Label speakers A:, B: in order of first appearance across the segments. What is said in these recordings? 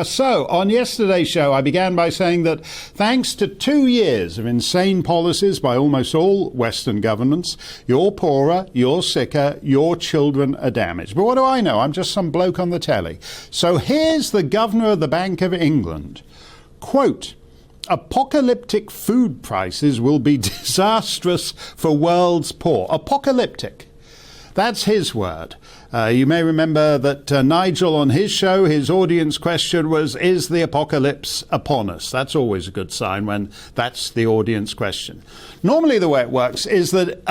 A: So, on yesterday's show, I began by saying that thanks to 2 years of insane policies by almost all Western governments, you're poorer, you're sicker, your children are damaged. But what do I know? I'm just some bloke on the telly. So here's the governor of the Bank of England. Quote, "Apocalyptic food prices will be disastrous for world's poor." Apocalyptic. That's his word. You may remember that Nigel on his show, his audience question was, is the apocalypse upon us? That's always a good sign when that's the audience question. Normally the way it works is that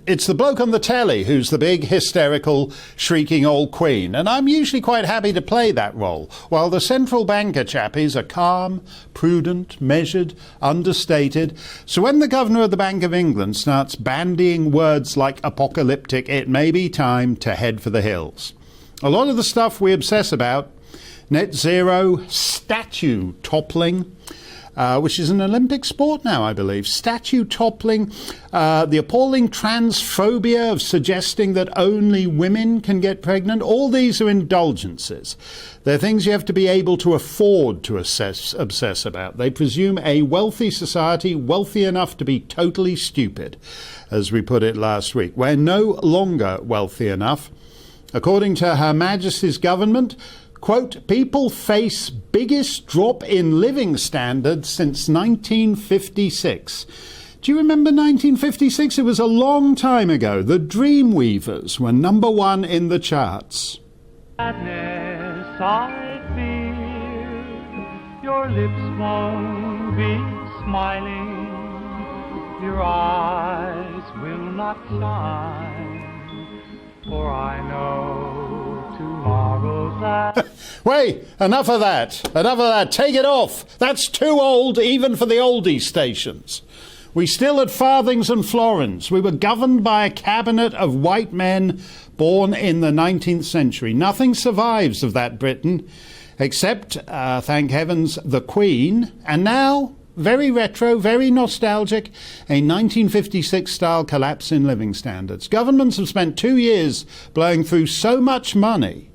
A: it's the bloke on the telly who's the big, hysterical, shrieking old queen. And I'm usually quite happy to play that role, while the central banker chappies are calm, prudent, measured, understated. So when the governor of the Bank of England starts bandying words like apocalyptic, it may be time to head for the hills. A lot of the stuff we obsess about, net zero, statue toppling, which is an Olympic sport now, I believe, statue toppling, the appalling transphobia of suggesting that only women can get pregnant, all these are indulgences. They're things you have to be able to afford to obsess about. They presume a wealthy society, wealthy enough to be totally stupid, as we put it last week. We're no longer wealthy enough. According to Her Majesty's government, quote, people face biggest drop in living standards since 1956. Do you remember 1956? It was a long time ago. The Dreamweavers were #1 in the charts.
B: Sadness, I fear your lips won't be smiling, your eyes will not shine, for I know tomorrow's that.
A: Wait, enough of that. Enough of that. Take it off. That's too old even for the oldie stations. We still had farthings and florins. We were governed by a cabinet of white men born in the 19th century. Nothing survives of that Britain except, thank heavens, the Queen. And now, very retro, very nostalgic, a 1956-style collapse in living standards. Governments have spent 2 years blowing through so much money,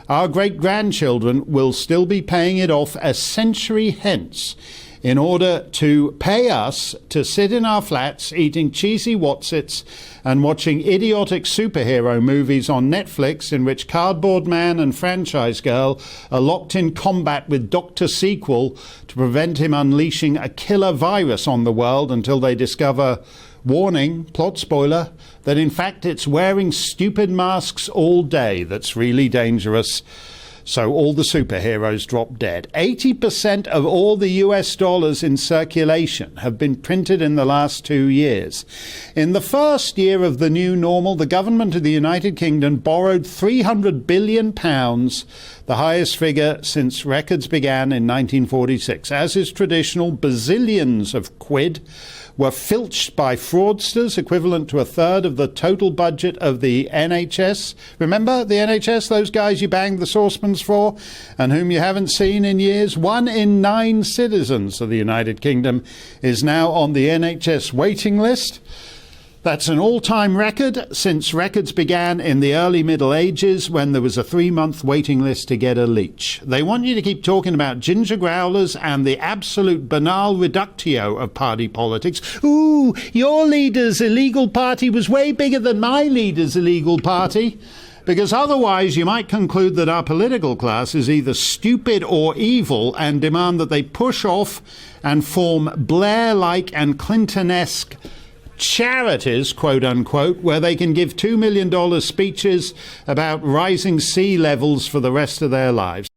A: our great-grandchildren will still be paying it off a century hence in order to pay us to sit in our flats eating cheesy Wotsits and watching idiotic superhero movies on Netflix in which Cardboard Man and Franchise Girl are locked in combat with Dr. Sequel to prevent him unleashing a killer virus on the world until they discover, warning, plot spoiler, that in fact it's wearing stupid masks all day that's really dangerous. So all the superheroes drop dead. 80% of all the US dollars in circulation have been printed in the last 2 years. In the first year of the new normal, the government of the United Kingdom borrowed £300 billion, the highest figure since records began in 1946. As is traditional, bazillions of quid were filched by fraudsters, equivalent to a third of the total budget of the NHS. Remember the NHS, those guys you banged the saucepans for and whom you haven't seen in years? 1 in 9 citizens of the United Kingdom is now on the NHS waiting list. That's an all-time record since records began in the early Middle Ages when there was a 3-month waiting list to get a leech. They want you to keep talking about ginger growlers and the absolute banal reductio of party politics. Ooh, your leader's illegal party was way bigger than my leader's illegal party. Because otherwise you might conclude that our political class is either stupid or evil and demand that they push off and form Blair-like and Clinton-esque charities, quote unquote, where they can give $2 million speeches about rising sea levels for the rest of their lives.